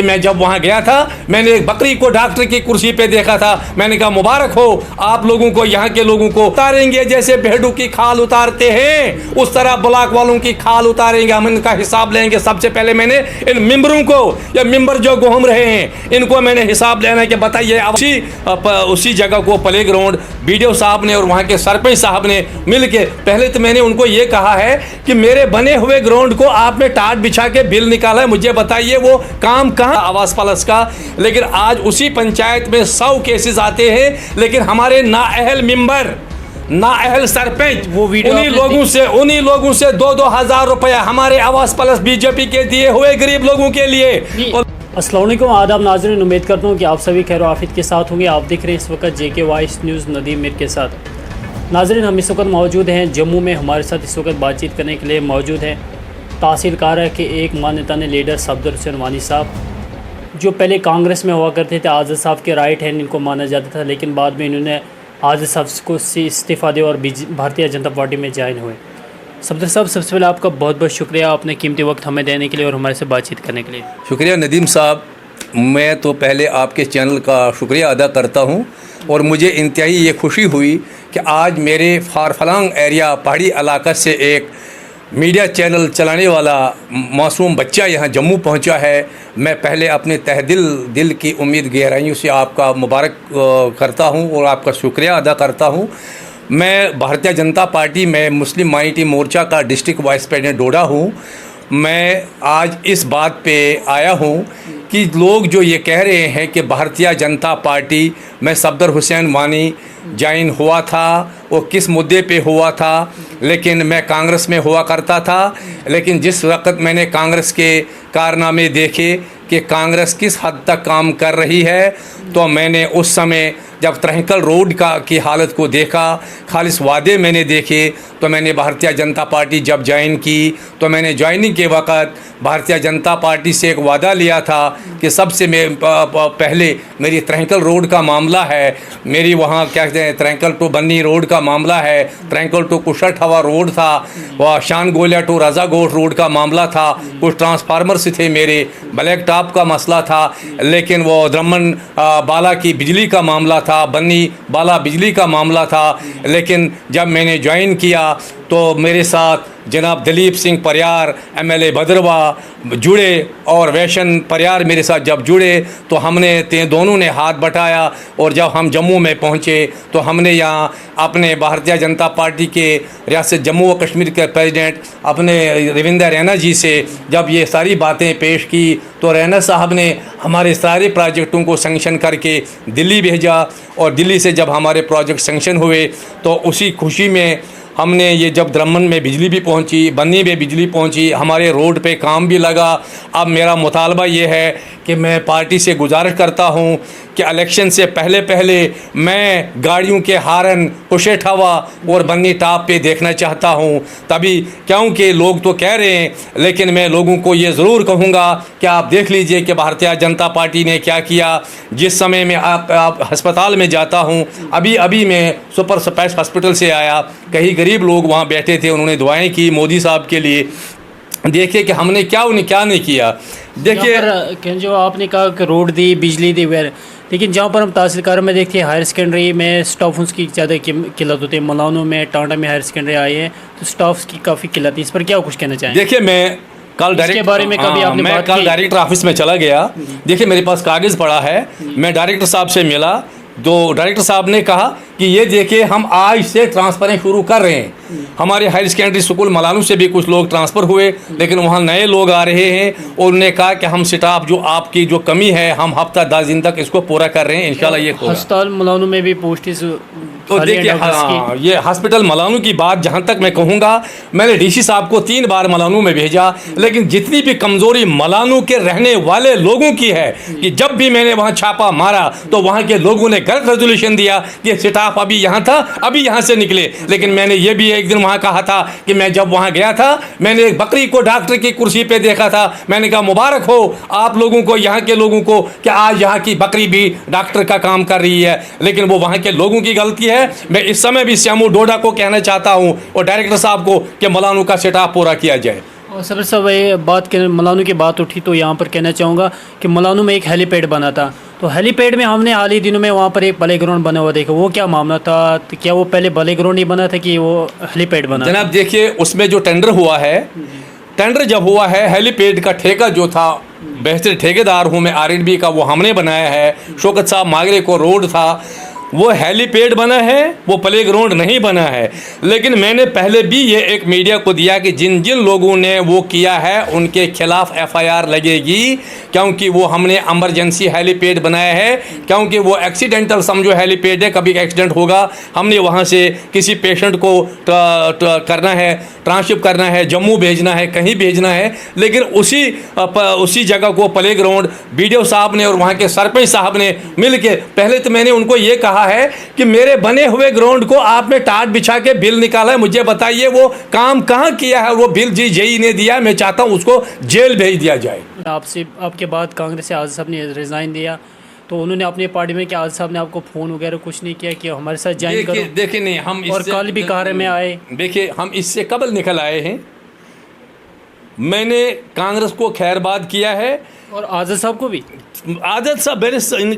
मैं जब वहाँ गया था मैंने एक बकरी को डॉक्टर की कुर्सी पे देखा था। मैंने कहा मुबारक हो आप लोगों को, यहाँ के लोगों को उतारेंगे जैसे भेड़ों की खाल उतारते हैं उस तरह ब्लॉक वालों की खाल उतारेंगे, हम इनका हिसाब लेंगे। सबसे पहले मैंने इन मेंबरों को, या मेंबर जो घूम रहे हैं इनको मैंने हिसाब लेना कि बताइए। उसी जगह को प्ले ग्राउंड बीडीओ साहब ने और वहाँ के सरपंच साहब ने मिल के, पहले तो मैंने उनको ये कहा है कि मेरे बने हुए ग्राउंड को आपने टाट बिछा के बिल निकाला है, मुझे बताइए वो काम कहाँ आवास प्लस का। लेकिन आज उसी पंचायत में 100 केसेस आते हैं, लेकिन हमारे नाअहल मेंबर, नाअहल सरपंच उन्हीं लोगों से 2-2 हज़ार रुपया हमारे आवास प्लस बीजेपी के दिए हुए गरीब लोगों के लिए। अस्सलाम वालेकुम, आदाब नाज़रीन, उम्मीद करता हूँ कि आप सभी खैर आफियत के साथ होंगे। आप देख रहे हैं इस वक्त JK voice news Nadeem Mir के साथ। नाज़रीन, हम इस वक्त मौजूद हैं जम्मू में। हमारे साथ इस वक्त बातचीत करने के लिए मौजूद हैं तहसीलकार के एक मानताने लीडर सफदर हुसैन वानी साहब, जो पहले कांग्रेस में हुआ करते थे। आज़ाद साहब के राइट हैंड इनको माना जाता था, लेकिन बाद में इन्होंने आज़ाद साहब को इस्तीफ़ा दिया और भारतीय जनता पार्टी में ज्वाइन हुए। सफदर साहब, सबसे पहले आपका बहुत बहुत शुक्रिया आपने कीमती वक्त हमें देने के लिए और हमारे से बातचीत करने के लिए। शुक्रिया नदीम साहब, मैं तो पहले आपके चैनल का शुक्रिया अदा करता हूं और मुझे इंतहाई ये खुशी हुई कि आज मेरे फारफलांग एरिया पहाड़ी इलाका से एक मीडिया चैनल चलाने वाला मासूम बच्चा यहाँ जम्मू पहुँचा है। मैं पहले अपने दिल की उम्मीद गहराइयों से आपका मुबारक करता हूँ और आपका शुक्रिया अदा करता हूँ। मैं भारतीय जनता पार्टी में मुस्लिम माइनॉरिटी मोर्चा का डिस्ट्रिक्ट वाइस प्रेसिडेंट डोडा हूँ। मैं आज इस बात पे आया हूँ कि लोग जो ये कह रहे हैं कि भारतीय जनता पार्टी में सफदर हुसैन वानी ज्वाइन हुआ था, वो किस मुद्दे पे हुआ था। लेकिन मैं कांग्रेस में हुआ करता था, लेकिन जिस वक्त मैंने कांग्रेस के कारनामे देखे कि कांग्रेस किस हद तक काम कर रही है, तो मैंने उस समय जब त्रहकल रोड की हालत को देखा, खालिस वादे मैंने देखे, तो मैंने भारतीय जनता पार्टी जब ज्वाइन की तो मैंने ज्वाइनिंग के वक्त भारतीय जनता पार्टी से एक वादा लिया था कि सबसे पहले मेरी त्रहकल रोड का मामला है, मेरी वहाँ क्या कहते हैं त्रहकल टू बन्नी रोड का मामला है, त्रहकल टू कुशट हवा रोड था, वह शान गोलिया टू रजा गोट रोड का मामला था, कुछ ट्रांसफार्मर्स थे मेरे, ब्लैक टॉप का मसला था, लेकिन वो द्रमन बाला की बिजली का मामला था, बन्नी बाला बिजली का मामला था। लेकिन जब मैंने ज्वाइन किया तो मेरे साथ जनाब दलीप सिंह परियार MLA भद्रवा जुड़े और वैशन परियार मेरे साथ जब जुड़े तो हमने दोनों ने हाथ बटाया और जब हम जम्मू में पहुंचे तो हमने यहाँ अपने भारतीय जनता पार्टी के रियासत जम्मू व कश्मीर के प्रेसिडेंट अपने रविंदर रैना जी से जब ये सारी बातें पेश की तो रैना साहब ने हमारे सारे प्रोजेक्टों को सैंक्शन करके दिल्ली भेजा और दिल्ली से जब हमारे प्रोजेक्ट सैंक्शन हुए तो उसी खुशी में हमने ये जब द्रमन में बिजली भी पहुंची, बन्नी में बिजली पहुंची, हमारे रोड पे काम भी लगा। अब मेरा मुतालबा ये है कि मैं पार्टी से गुजारिश करता हूं कि इलेक्शन से पहले मैं गाड़ियों के हारन कुशेट हवा और बन्नी टॉप पे देखना चाहता हूं। तभी क्योंकि लोग तो कह रहे हैं, लेकिन मैं लोगों को ये ज़रूर कहूँगा कि आप देख लीजिए कि भारतीय जनता पार्टी ने क्या किया। जिस समय में आप अस्पताल में जाता हूँ, अभी मैं सुपर स्पेश हॉस्पिटल से आया, कई गरीब लोग वहाँ बैठे थे, उन्होंने दुआएं की मोदी साहब के लिए। देखिए कि हमने उन्हें क्या नहीं किया। देखिए जो आपने कहा कि रोड दी, बिजली दी वगैरह, लेकिन जहाँ पर हम तहसीलकार में देखते हैं हायर सेकेंडरी में स्टाफ्स की ज़्यादा किल्लत होती है। मलानों में, टांडा में हायर सेकेंडरी आए हैं तो स्टाफ्स की काफ़ी किल्लत है। इस पर क्या कुछ कहना चाहें? देखिए मैं कल डायरेक्टर ऑफिस में चला गया। देखिए मेरे पास कागज़ पड़ा है, मैं डायरेक्टर साहब से मिला तो डायरेक्टर साहब ने कहा कि ये देखिए हम आज से ट्रांसफ़रें शुरू कर रहे हैं। हमारे हायर सेकेंडरी स्कूल मलानू से भी कुछ लोग ट्रांसफ़र हुए, लेकिन वहाँ नए लोग आ रहे हैं और उन्होंने कहा कि हम स्टाफ जो आपकी जो कमी है हम हफ्ता 10 दिन तक इसको पूरा कर रहे हैं, इंशाल्लाह ये होगा। अस्पताल मलानू में भी पोस्ट तो देखिए हाँ, ये हॉस्पिटल मलानू की बात जहाँ तक मैं कहूँगा, मैंने DC साहब को 3 बार मलानू में भेजा, लेकिन जितनी भी कमज़ोरी मलानू के रहने वाले लोगों की है कि जब भी मैंने वहाँ छापा मारा तो वहाँ के लोगों ने गलत रेजोल्यूशन दिया कि स्टाफ अभी यहाँ था, अभी यहाँ से निकले। लेकिन मैंने ये भी एक दिन वहाँ कहा था कि मैं जब वहाँ गया था मैंने एक बकरी को डॉक्टर की कुर्सी पे देखा था। मैंने कहा मुबारक हो आप लोगों को, यहाँ के लोगों को, कि आज यहाँ की बकरी भी डॉक्टर का काम कर रही है। लेकिन वो वहाँ के लोगों की गलती है। मैं इस समय भी श्यामू डोडा को कहना चाहता हूँ और डायरेक्टर साहब को कि मलानू का स्टाफ पूरा किया जाए। और सबर साहब ये बात के मलानू की बात उठी तो यहाँ पर कहना चाहूँगा कि मलानू में एक हेलीपैड बना था, तो हेलीपैड में हमने हाल ही दिनों में वहाँ पर एक प्ले ग्राउंड बना हुआ देखा, वो क्या मामला था? तो क्या वो पहले प्ले ग्राउंड ही बना था कि वो हेलीपैड बना? जनाब देखिए, उसमें जो टेंडर हुआ है, टेंडर जब हुआ है, हेलीपैड का ठेका जो था, बेहतर ठेकेदार हूँ मैं आरएनबी का, वो हमने बनाया है। शौकत साहब मागरे को रोड था, वो हेलीपैड बना है, वो प्ले ग्राउंड नहीं बना है। लेकिन मैंने पहले भी ये एक मीडिया को दिया कि जिन जिन लोगों ने वो किया है उनके खिलाफ एफआईआर लगेगी, क्योंकि वो हमने इमरजेंसी हेलीपैड बनाया है। क्योंकि वो एक्सीडेंटल समझो हेलीपैड है, कभी एक्सीडेंट होगा, हमने वहाँ से किसी पेशेंट को करना है, ट्रांसशिप करना है, जम्मू भेजना है, कहीं भेजना है, लेकिन उसी जगह को प्ले ग्राउंड बीडीओ साहब ने और वहाँ के सरपंच साहब ने मिल के, पहले तो मैंने उनको ये कहा है कि मेरे बने हुए ग्राउंड को आपने टाट बिछा के बिल निकाला है, मुझे बताइए वो काम कहाँ किया है। वो बिल जी जेई ने दिया है, मैं चाहता हूँ उसको जेल भेज दिया जाए। आपसे आपके बाद कांग्रेस से आज़ाद साहब ने रिज़ाइन दिया, तो उन्होंने अपनी पार्टी में क्या आज़ाद साहब ने आपको फ़ोन वगैरह कुछ नहीं किया कि हमारे साथ ज्वाइन करो? देखिए नहीं, हम और कल भी कार में आए, देखिए हम इससे कबल निकल आए हैं। मैंने कांग्रेस को खैरबाद किया है और आज़ाद साहब को भी। आज़ाद साहब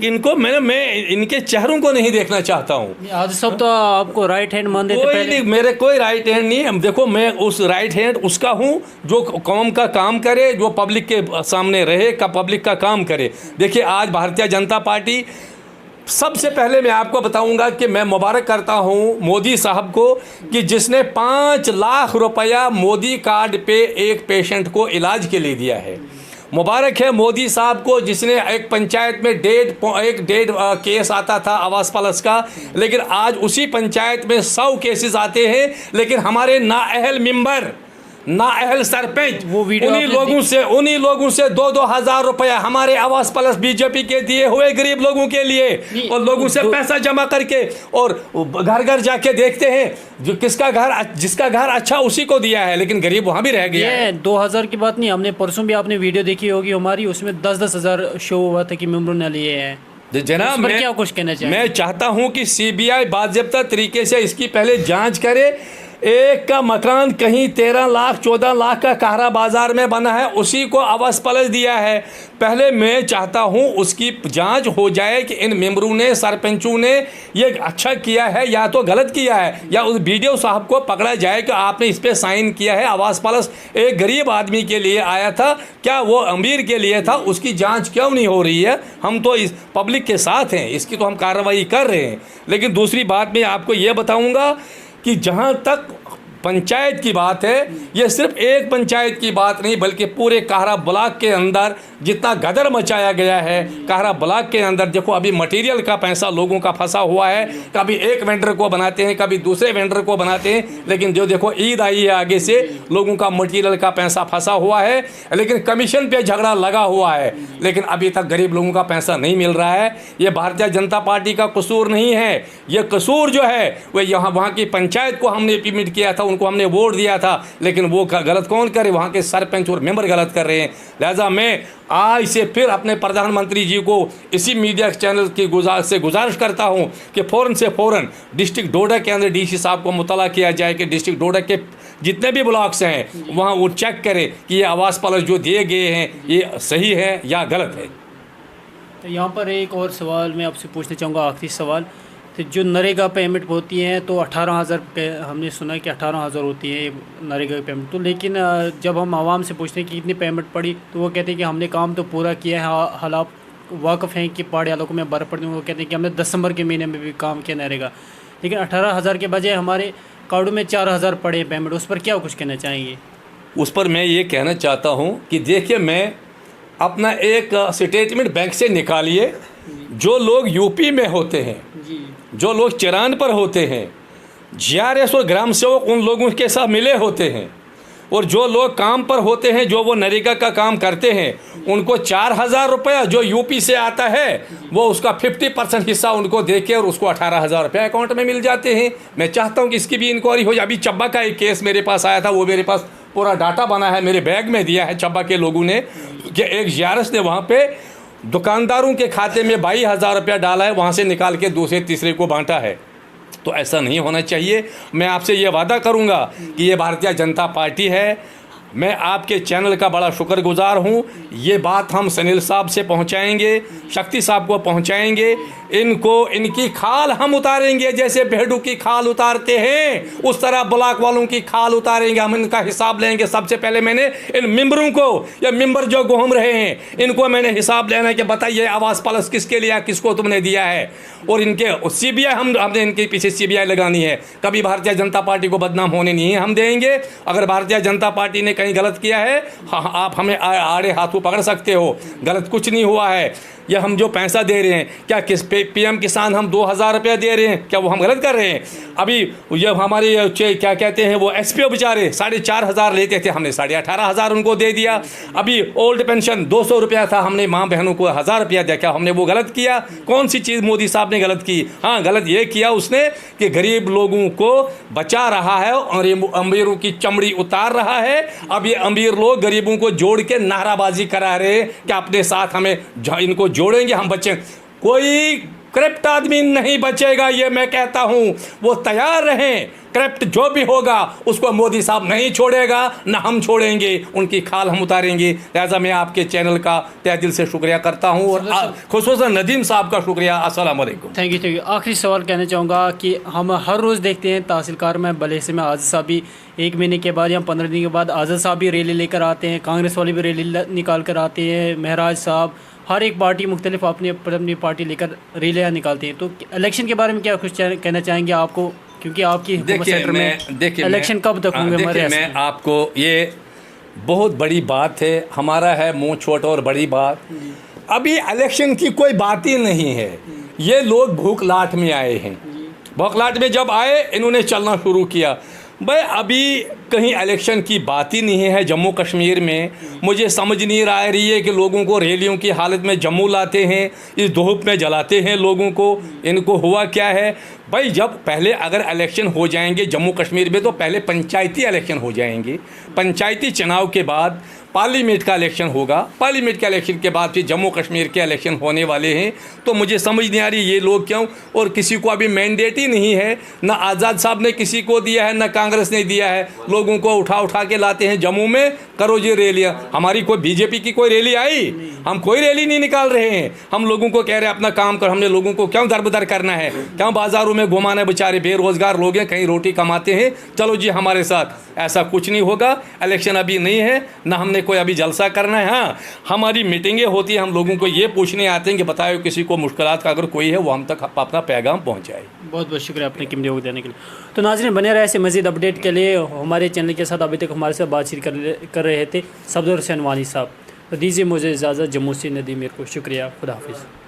इनको मैं इनके चेहरों को नहीं देखना चाहता हूँ। आज़ाद साहब तो आपको राइट हैंड मानते थे पहले। नहीं, मेरे कोई राइट हैंड नहीं है। देखो, मैं उस राइट हैंड उसका हूँ जो कौम का काम करे, जो पब्लिक के सामने रहे, का पब्लिक का काम करे। देखिए, आज भारतीय जनता पार्टी, सबसे पहले मैं आपको बताऊंगा कि मैं मुबारक करता हूं मोदी साहब को कि जिसने 5 लाख रुपया मोदी कार्ड पे एक पेशेंट को इलाज के लिए दिया है। मुबारक है मोदी साहब को, जिसने एक पंचायत में डेढ़ केस आता था आवास प्लस का, लेकिन आज उसी पंचायत में 100 केसेस आते हैं, लेकिन हमारे नाअहल मेंबर, नाअहल सरपंच उन्हीं लोगों से 2-2 हज़ार रुपया हमारे आवास प्लस बीजेपी के दिए हुए गरीब लोगों के लिए, और लोगों से पैसा जमा करके और घर घर जाके देखते हैं जो जिसका घर अच्छा उसी को दिया है, लेकिन गरीब वहाँ भी रह गया है। 2000 की बात नहीं, हमने परसों भी आपने वीडियो देखी होगी हमारी, उसमें 10-10 हज़ार शो हुआ था कि मेंबरों ने लिए हैं। जनाब, मैं क्या कुछ कहना चाहिए? मैं चाहता हूँ कि सीबीआई बाज़ाब्ता तरीके से इसकी पहले जाँच करे। एक का मकान कहीं 13 लाख 14 लाख का कहरा बाजार में बना है, उसी को आवास प्लस दिया है। पहले मैं चाहता हूं उसकी जांच हो जाए कि इन मेंबरों ने, सरपंचों ने ये अच्छा किया है या तो गलत किया है, या उस बीडीओ साहब को पकड़ा जाए कि आपने इस पे साइन किया है। आवास प्लस एक गरीब आदमी के लिए आया था, क्या वो अमीर के लिए था? उसकी जाँच क्यों नहीं हो रही है? हम तो इस पब्लिक के साथ हैं, इसकी तो हम कार्रवाई कर रहे हैं। लेकिन दूसरी बात मैं आपको ये बताऊँगा कि जहाँ तक पंचायत की बात है, ये सिर्फ एक पंचायत की बात नहीं, बल्कि पूरे काहरा ब्लॉक के अंदर जितना गदर मचाया गया है, काहरा ब्लॉक के अंदर देखो, अभी मटेरियल का पैसा लोगों का फंसा हुआ है। कभी एक वेंडर को बनाते हैं, कभी दूसरे वेंडर को बनाते हैं, लेकिन जो देखो ईद आई है आगे से, लोगों का मटेरियल का पैसा फंसा हुआ है, लेकिन कमीशन पे झगड़ा लगा हुआ है, लेकिन अभी तक गरीब लोगों का पैसा नहीं मिल रहा है। ये भारतीय जनता पार्टी का कसूर नहीं है, ये कसूर जो है वह वहाँ की पंचायत को हमने इम्प्लीमेंट किया था, उनको हमने वोट दिया था, लेकिन वो गलत कौन करे? वहाँ के सरपंच और मेंबर गलत कर रहे हैं। लिहाजा मैं आज से फिर अपने प्रधानमंत्री जी को इसी मीडिया चैनल की गुजारिश करता हूँ कि फ़ौरन से फ़ौरन डिस्ट्रिक्ट डोडा के अंदर डीसी साहब को मुतला किया जाए कि डिस्ट्रिक्ट डोडा के जितने भी ब्लॉक्स हैं वहाँ वो चेक करें कि ये आवास प्लस जो दिए गए हैं ये सही है या गलत है। तो यहाँ पर एक और सवाल मैं आपसे पूछना चाहूँगा, आखिरी सवाल। तो जो नरेगा पेमेंट होती हैं तो 18,000 हमने सुना कि 18,000 होती है नरेगा की पेमेंट, तो लेकिन जब हम आवाम से पूछते हैं कि कितनी पेमेंट पड़ी, तो वो कहते हैं कि हमने काम तो पूरा किया है। हाल आप वाकफ़ हैं कि पहाड़ी इलाकों में बर्फ़ पड़ती है, वो कहते हैं कि हमने दिसंबर के महीने में भी काम किया नरेगा, लेकिन 18,000 के बजाय हमारे कार्डों में 4,000 पड़े पेमेंट। उस पर क्या कुछ कहना चाहेंगे? उस पर मैं ये कहना चाहता हूँ कि देखिए, मैं अपना एक स्टेटमेंट बैंक से निकालिए। जो लोग यूपी में होते हैं, जो लोग चरान पर होते हैं, जीआरएस और ग्राम सेवक उन लोगों के साथ मिले होते हैं, और जो लोग काम पर होते हैं, जो वो नरेगा का काम करते हैं, उनको 4,000 रुपया जो यूपी से आता है वो उसका 50% हिस्सा उनको देके और उसको 18,000 रुपया अकाउंट में मिल जाते हैं। मैं चाहता हूं कि इसकी भी इंक्वायरी हो जाए। अभी चब्बा का एक केस मेरे पास आया था, वो मेरे पास पूरा डाटा बना है, मेरे बैग में दिया है चब्बा के लोगों ने, कि एक जीआरएस ने वहाँ पर दुकानदारों के खाते में 22,000 रुपया डाला है, वहाँ से निकाल के दूसरे तीसरे को बांटा है। तो ऐसा नहीं होना चाहिए। मैं आपसे ये वादा करूंगा कि ये भारतीय जनता पार्टी है, मैं आपके चैनल का बड़ा शुक्रगुजार हूँ। ये बात हम सनील साहब से पहुँचाएंगे, शक्ति साहब को पहुँचाएंगे, इनको इनकी खाल हम उतारेंगे, जैसे भेड़ू की खाल उतारते हैं उस तरह ब्लॉक वालों की खाल उतारेंगे। हम इनका हिसाब लेंगे। सबसे पहले मैंने इन मेंबरों को, ये मेंबर जो घूम रहे हैं, इनको मैंने हिसाब लेना है कि बताइए आवास प्लस किसके लिया, किसको तुमने दिया है। और इनके सीबीआई हमने इनके पीछे सीबीआई लगानी है। कभी भारतीय जनता पार्टी को बदनाम होने नहीं हम देंगे। अगर भारतीय जनता पार्टी ने कहीं गलत किया है, हाँ, आप हमें आड़े हाथों पकड़ सकते हो। गलत कुछ नहीं हुआ है। ये हम जो पैसा दे रहे हैं, क्या किस पीएम किसान हम 2000 रुपया दे रहे हैं, क्या वो हम गलत कर रहे हैं? अभी ये हमारे क्या कहते हैं वो एसपीओ बेचारे 4500 लेते थे, हमने 18,500 उनको दे दिया। अभी ओल्ड पेंशन 200 रुपया था, हमने माँ बहनों को 1000 रुपया दिया। क्या हमने वो गलत किया? कौन सी चीज़ मोदी साहब ने गलत की? हाँ, गलत ये किया उसने कि गरीब लोगों को बचा रहा है और अमीरों की चमड़ी उतार रहा है। अब ये अमीर लोग गरीबों को जोड़ के नाराबाजी करा रहे हैं कि अपने साथ हमें इनको जोड़ेंगे, हम बचें। कोई करप्ट आदमी नहीं बचेगा, ये मैं कहता हूं। वो तैयार रहें, करप्ट जो भी होगा उसको मोदी साहब नहीं छोड़ेगा, ना हम छोड़ेंगे, उनकी खाल हम उतारेंगे। लिहाजा मैं आपके चैनल का तहे दिल से शुक्रिया करता हूं और खुसूसन नदीम साहब का शुक्रिया। अस्सलाम वालेकुम। Thank you. आखिरी सवाल कहना चाहूँगा कि हम हर रोज़ देखते हैं तहसीलकार में बलेसे में आज़ाद साहब भी 1 महीने के बाद या 15 दिन के बाद आज़ाद साहब भी रैली लेकर आते हैं, कांग्रेस वाले भी रैली निकाल कर आते हैं, महराज साहब, हर एक पार्टी मुख्तलिफ अपनी पार्टी लेकर रैलियाँ निकालती हैं। तो इलेक्शन के बारे में क्या कुछ कहना चाहेंगे आपको, क्योंकि आपकी सेंटर में इलेक्शन कब तक होंगे हमारे? मैं आपको, ये बहुत बड़ी बात है, हमारा है मुंह छोटा और बड़ी बात। अभी इलेक्शन की कोई बात ही नहीं है। ये लोग भूख लाट में आए हैं। भूख लाट में जब आए, इन्होंने चलना शुरू किया। भाई अभी कहीं इलेक्शन की बात ही नहीं है जम्मू कश्मीर में। मुझे समझ नहीं आ रही है कि लोगों को रैलियों की हालत में जम्मू लाते हैं, इस धूप में जलाते हैं लोगों को। इनको हुआ क्या है भाई? जब पहले अगर इलेक्शन हो जाएंगे जम्मू कश्मीर में, तो पहले पंचायती इलेक्शन हो जाएंगे। पंचायती चुनाव के बाद पार्लियामेंट का इलेक्शन होगा। पार्लियामेंट के इलेक्शन के बाद फिर जम्मू कश्मीर के इलेक्शन होने वाले हैं। तो मुझे समझ नहीं आ रही ये लोग क्यों, और किसी को अभी मैंडेट ही नहीं है। ना आज़ाद साहब ने किसी को दिया है, ना कांग्रेस ने दिया है। लोगों को उठा के लाते हैं जम्मू में, करो जी रैलियाँ। हमारी कोई बीजेपी की कोई रैली आई? हम कोई रैली नहीं निकाल रहे हैं। हम लोगों को कह रहे हैं अपना काम कर। हमने लोगों को क्यों दरबदर करना है, क्यों बाजारों में घुमाना? बेचारे बेरोजगार लोग हैं, कहीं रोटी कमाते हैं, चलो जी हमारे साथ। ऐसा कुछ नहीं होगा। इलेक्शन अभी नहीं है, ना हमने कोई अभी जलसा करना है। हाँ, हमारी मीटिंगें होती हैं, हम लोगों को ये पूछने आते हैं कि बताओ किसी को मुश्किलात का अगर कोई है, वो हम तक अपना पैगाम पहुँचाए। बहुत बहुत शुक्रिया अपने कीमती वक्त देने के लिए। तो नाज़रीन, बने रहे ऐसे मज़ीद अपडेट के लिए। हमारे चैनल के साथ अभी तक हमारे साथ बातचीत कर रहे थे सफदर हुसैन वानी साहब। तो दीजिए मुझे इजाज़त। जम्मू से नदीम मीर को शुक्रिया। खुदा हाफिज़।